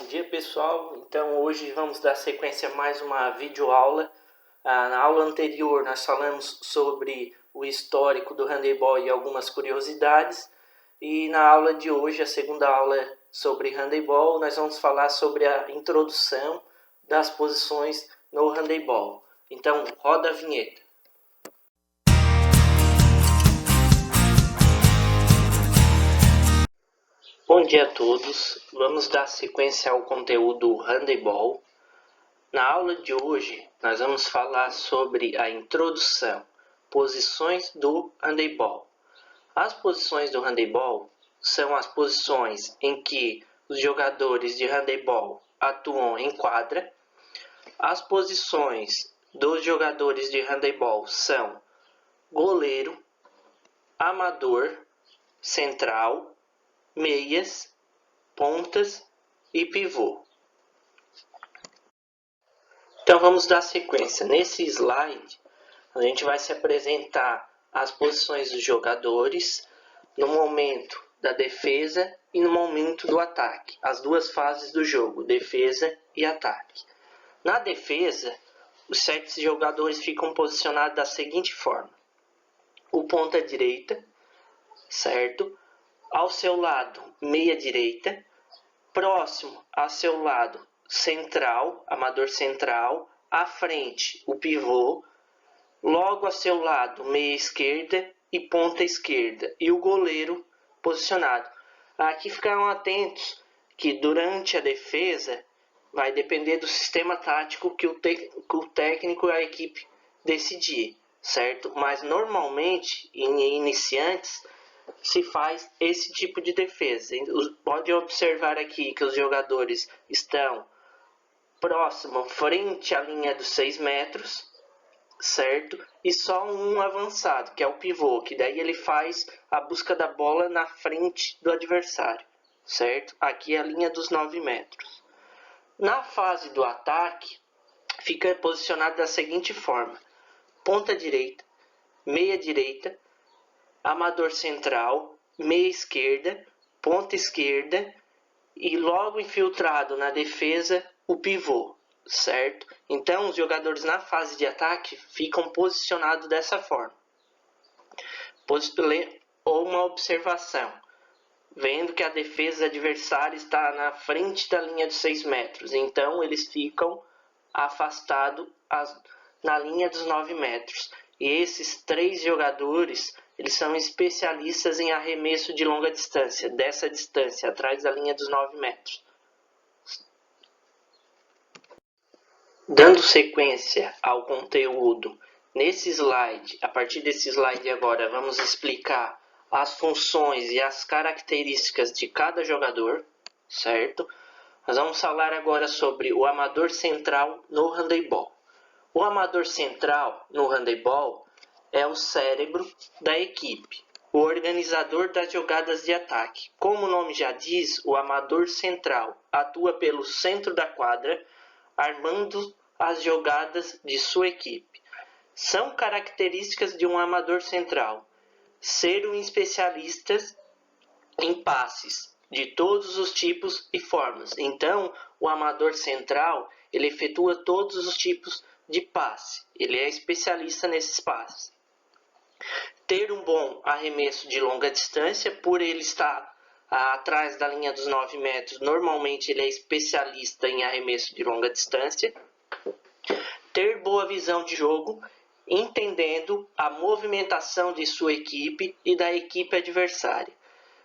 Bom dia, pessoal. Então hoje vamos dar sequência a mais uma videoaula. Na aula anterior nós falamos sobre o histórico do handebol e algumas curiosidades. E na aula de hoje, a segunda aula sobre handebol, nós vamos falar sobre a introdução das posições no handebol. Então roda a vinheta. Bom dia a todos, vamos dar sequência ao conteúdo handebol. Na aula de hoje, nós vamos falar sobre a introdução, posições do handebol. As posições do handebol são as posições em que os jogadores de handebol atuam em quadra. As posições dos jogadores de handebol são goleiro, amador, central, meias, pontas e pivô. Então vamos dar sequência. Nesse slide a gente vai se apresentar as posições dos jogadores no momento da defesa e no momento do ataque. As duas fases do jogo, defesa e ataque. Na defesa, os 7 jogadores ficam posicionados da seguinte forma. O ponta direita, certo? Ao seu lado, meia direita. Próximo ao seu lado, central, amador central. À frente, o pivô. Logo a seu lado, meia esquerda e ponta esquerda. E o goleiro posicionado. Aqui ficaram atentos que durante a defesa vai depender do sistema tático que o técnico e a equipe decidir, certo? Mas normalmente, em iniciantes, se faz esse tipo de defesa. Pode observar aqui que os jogadores estão próximo, frente à linha dos 6 metros, certo? E só um avançado, que é o pivô, que daí ele faz a busca da bola na frente do adversário, certo? Aqui é a linha dos 9 metros. Na fase do ataque, fica posicionado da seguinte forma. Ponta direita, meia direita, amador central, meia esquerda, ponta esquerda e logo infiltrado na defesa o pivô, certo? Então os jogadores na fase de ataque ficam posicionados dessa forma. Ou uma observação, vendo que a defesa adversária está na frente da linha dos 6 metros, então eles ficam afastados na linha dos 9 metros. E esses 3 jogadores, eles são especialistas em arremesso de longa distância, dessa distância, atrás da linha dos 9 metros. Dando sequência ao conteúdo, nesse slide, a partir desse slide agora, vamos explicar as funções e as características de cada jogador, certo? Nós vamos falar agora sobre o amador central no handebol. O amador central no handebol é o cérebro da equipe, o organizador das jogadas de ataque. Como o nome já diz, o amador central atua pelo centro da quadra, armando as jogadas de sua equipe. São características de um amador central: ser um especialista em passes de todos os tipos e formas. Então, o amador central, ele efetua todos os tipos de passe. Ele é especialista nesses passes. Ter um bom arremesso de longa distância, por ele estar atrás da linha dos 9 metros, normalmente ele é especialista em arremesso de longa distância. Ter boa visão de jogo, entendendo a movimentação de sua equipe e da equipe adversária.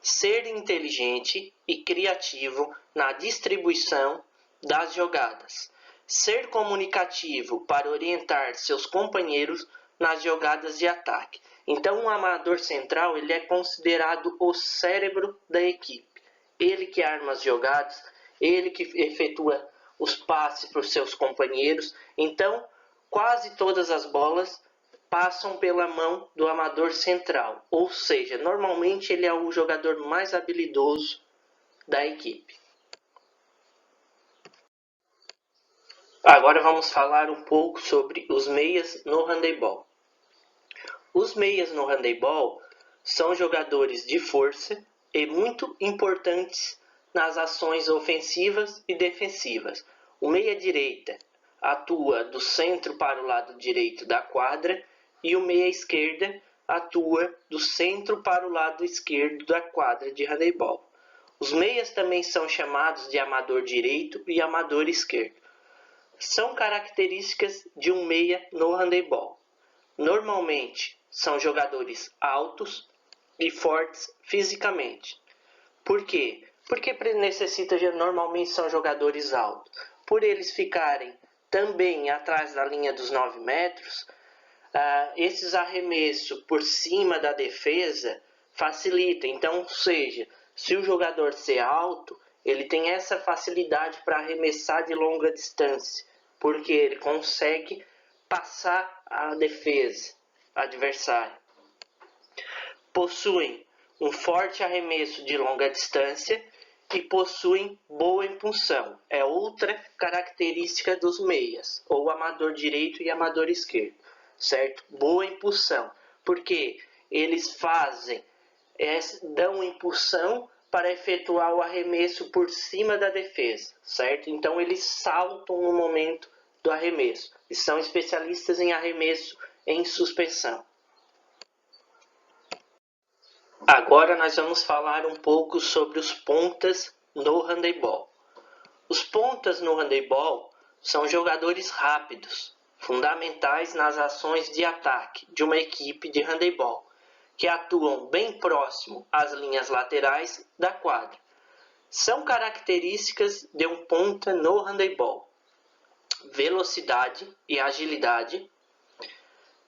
Ser inteligente e criativo na distribuição das jogadas. Ser comunicativo para orientar seus companheiros nas jogadas de ataque. Então, o amador central, ele é considerado o cérebro da equipe. Ele que arma as jogadas, ele que efetua os passes para os seus companheiros. Então, quase todas as bolas passam pela mão do amador central. Ou seja, normalmente ele é o jogador mais habilidoso da equipe. Agora vamos falar um pouco sobre os meias no handebol. Os meias no handebol são jogadores de força e muito importantes nas ações ofensivas e defensivas. O meia-direita atua do centro para o lado direito da quadra e o meia-esquerda atua do centro para o lado esquerdo da quadra de handebol. Os meias também são chamados de amador direito e amador esquerdo. São características de um meia no handebol. Normalmente são jogadores altos e fortes fisicamente. Por quê? Porque normalmente são jogadores altos. Por eles ficarem também atrás da linha dos 9 metros, esses arremessos por cima da defesa facilita. Então, ou seja, se o jogador ser alto, ele tem essa facilidade para arremessar de longa distância, porque ele consegue passar a defesa adversária. Possuem um forte arremesso de longa distância e possuem boa impulsão. É outra característica dos meias, ou amador direito e amador esquerdo, certo? Boa impulsão, porque eles dão impulsão para efetuar o arremesso por cima da defesa, certo? Então eles saltam no momento do arremesso e são especialistas em arremesso em suspensão. Agora nós vamos falar um pouco sobre os pontas no handebol. Os pontas no handebol são jogadores rápidos, fundamentais nas ações de ataque de uma equipe de handebol, que atuam bem próximo às linhas laterais da quadra. São características de um ponta no handebol: velocidade e agilidade,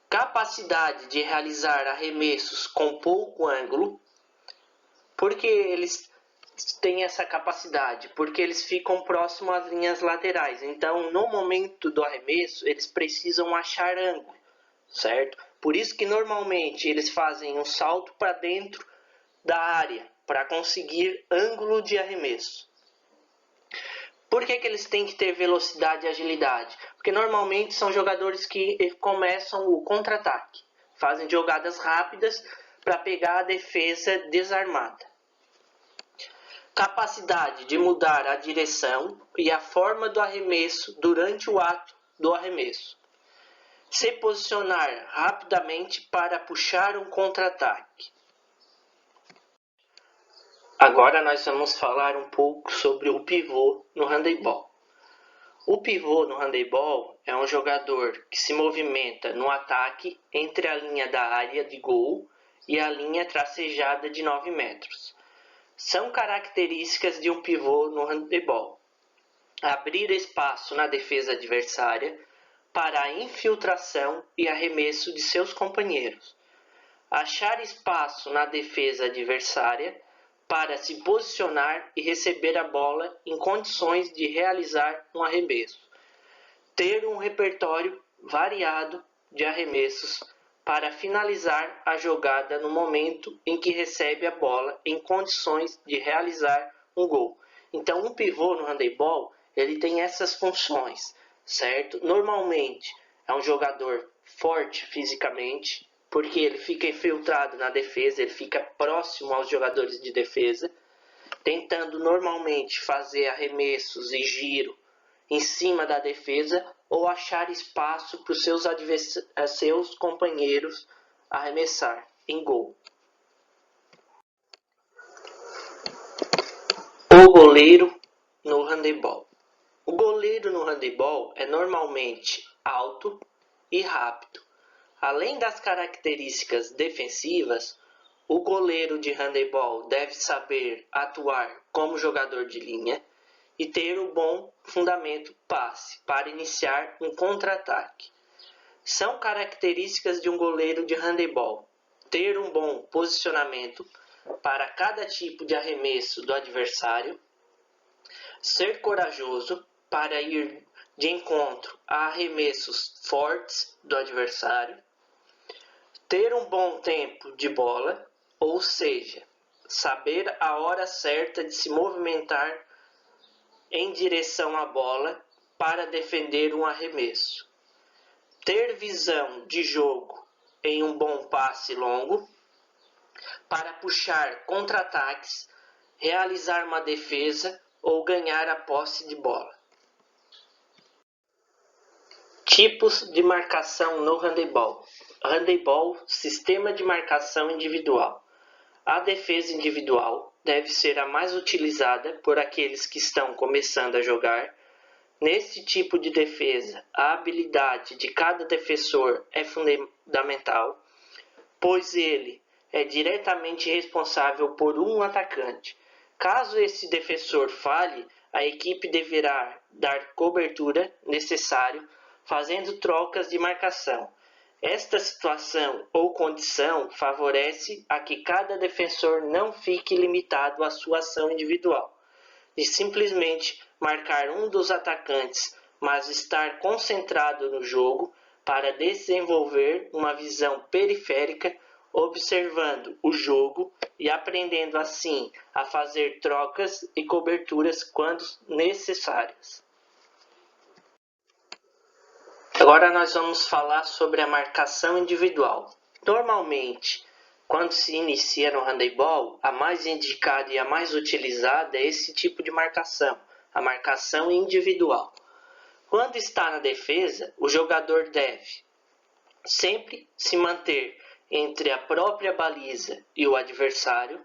capacidade de realizar arremessos com pouco ângulo. Por que eles têm essa capacidade? Porque eles ficam próximos às linhas laterais. Então, no momento do arremesso, eles precisam achar ângulo, certo? Por isso que normalmente eles fazem um salto para dentro da área para conseguir ângulo de arremesso. Por que eles têm que ter velocidade e agilidade? Porque normalmente são jogadores que começam o contra-ataque. Fazem jogadas rápidas para pegar a defesa desarmada. Capacidade de mudar a direção e a forma do arremesso durante o ato do arremesso. Se posicionar rapidamente para puxar um contra-ataque. Agora nós vamos falar um pouco sobre o pivô no handebol. O pivô no handebol é um jogador que se movimenta no ataque entre a linha da área de gol e a linha tracejada de 9 metros. São características de um pivô no handebol: abrir espaço na defesa adversária para a infiltração e arremesso de seus companheiros, achar espaço na defesa adversária para se posicionar e receber a bola em condições de realizar um arremesso, ter um repertório variado de arremessos para finalizar a jogada no momento em que recebe a bola em condições de realizar um gol. Então, um pivô no handebol, ele tem essas funções, certo? Normalmente é um jogador forte fisicamente, porque ele fica infiltrado na defesa, ele fica próximo aos jogadores de defesa, tentando normalmente fazer arremessos e giro em cima da defesa ou achar espaço para os seus companheiros arremessar em gol. O goleiro no handebol. O goleiro no handebol é normalmente alto e rápido. Além das características defensivas, o goleiro de handebol deve saber atuar como jogador de linha e ter um bom fundamento passe para iniciar um contra-ataque. São características de um goleiro de handebol: ter um bom posicionamento para cada tipo de arremesso do adversário, ser corajoso para ir de encontro a arremessos fortes do adversário, ter um bom tempo de bola, ou seja, saber a hora certa de se movimentar em direção à bola para defender um arremesso, ter visão de jogo em um bom passe longo para puxar contra-ataques, realizar uma defesa ou ganhar a posse de bola. Tipos de marcação no handebol. Handebol, sistema de marcação individual. A defesa individual deve ser a mais utilizada por aqueles que estão começando a jogar. Nesse tipo de defesa, a habilidade de cada defensor é fundamental, pois ele é diretamente responsável por um atacante. Caso esse defensor falhe, a equipe deverá dar cobertura necessária, fazendo trocas de marcação. Esta situação ou condição favorece a que cada defensor não fique limitado à sua ação individual, de simplesmente marcar um dos atacantes, mas estar concentrado no jogo para desenvolver uma visão periférica, observando o jogo e aprendendo assim a fazer trocas e coberturas quando necessárias. Agora nós vamos falar sobre a marcação individual. Normalmente, quando se inicia no handebol, a mais indicada e a mais utilizada é esse tipo de marcação, a marcação individual. Quando está na defesa, o jogador deve sempre se manter entre a própria baliza e o adversário,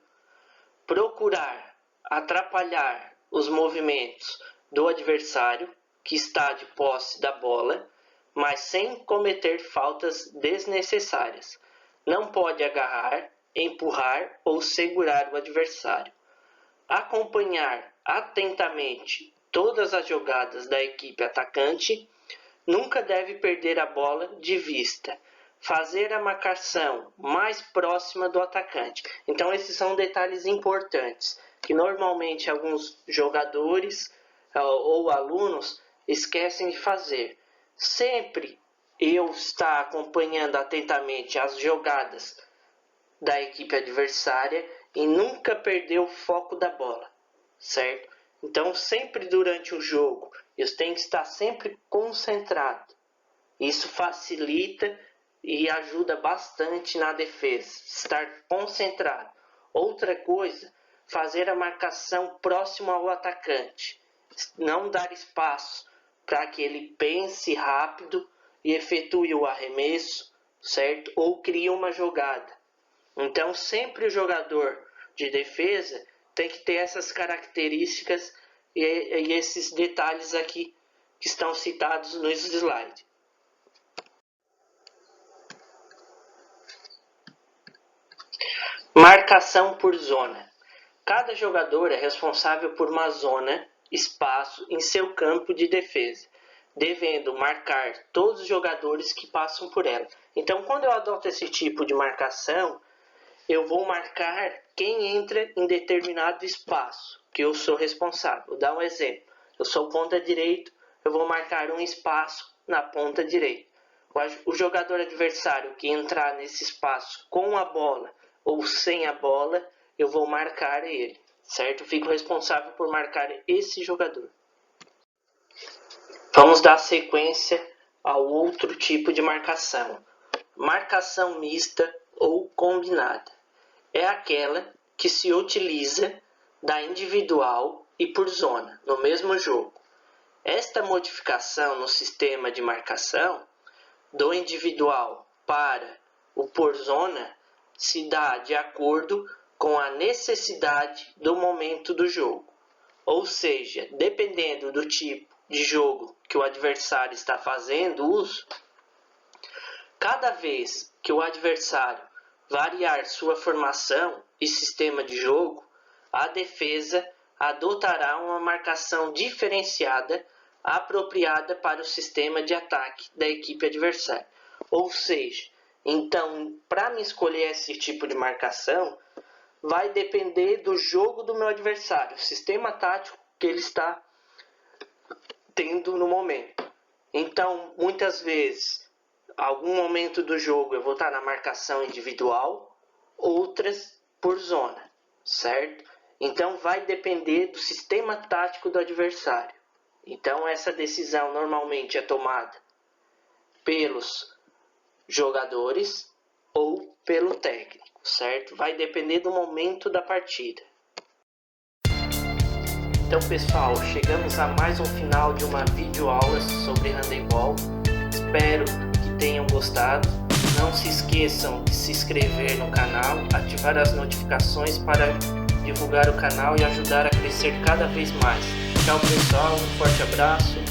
procurar atrapalhar os movimentos do adversário que está de posse da bola, mas sem cometer faltas desnecessárias. Não pode agarrar, empurrar ou segurar o adversário. Acompanhar atentamente todas as jogadas da equipe atacante. Nunca deve perder a bola de vista. Fazer a marcação mais próxima do atacante. Então esses são detalhes importantes que normalmente alguns jogadores ou alunos esquecem de fazer. Sempre eu estar acompanhando atentamente as jogadas da equipe adversária e nunca perder o foco da bola, certo? Então sempre durante o jogo eu tenho que estar sempre concentrado. Isso facilita e ajuda bastante na defesa, estar concentrado. Outra coisa, fazer a marcação próximo ao atacante, não dar espaço para que ele pense rápido e efetue o arremesso, certo? Ou crie uma jogada. Então sempre o jogador de defesa tem que ter essas características e esses detalhes aqui que estão citados no slide. Marcação por zona. Cada jogador é responsável por uma zona, espaço em seu campo de defesa, devendo marcar todos os jogadores que passam por ela. Então, quando eu adoto esse tipo de marcação, eu vou marcar quem entra em determinado espaço, que eu sou responsável. Vou dar um exemplo. Eu sou ponta direito, eu vou marcar um espaço na ponta direita. O jogador adversário que entrar nesse espaço com a bola ou sem a bola, eu vou marcar ele, certo? Eu fico responsável por marcar esse jogador. Vamos dar sequência ao outro tipo de marcação. Marcação mista ou combinada. É aquela que se utiliza da individual e por zona, no mesmo jogo. Esta modificação no sistema de marcação do individual para o por zona se dá de acordo com a necessidade do momento do jogo. Ou seja, dependendo do tipo de jogo que o adversário está fazendo uso, cada vez que o adversário variar sua formação e sistema de jogo, a defesa adotará uma marcação diferenciada apropriada para o sistema de ataque da equipe adversária. Ou seja, então, para me escolher esse tipo de marcação, vai depender do jogo do meu adversário, o sistema tático que ele está tendo no momento. Então, muitas vezes, algum momento do jogo eu vou estar na marcação individual, outras por zona, certo? Então, vai depender do sistema tático do adversário. Então, essa decisão normalmente é tomada pelos jogadores ou pelo técnico, certo? Vai depender do momento da partida. Então pessoal, chegamos a mais um final de uma videoaula sobre handebol. Espero que tenham gostado. Não se esqueçam de se inscrever no canal, ativar as notificações para divulgar o canal e ajudar a crescer cada vez mais. Tchau pessoal, um forte abraço.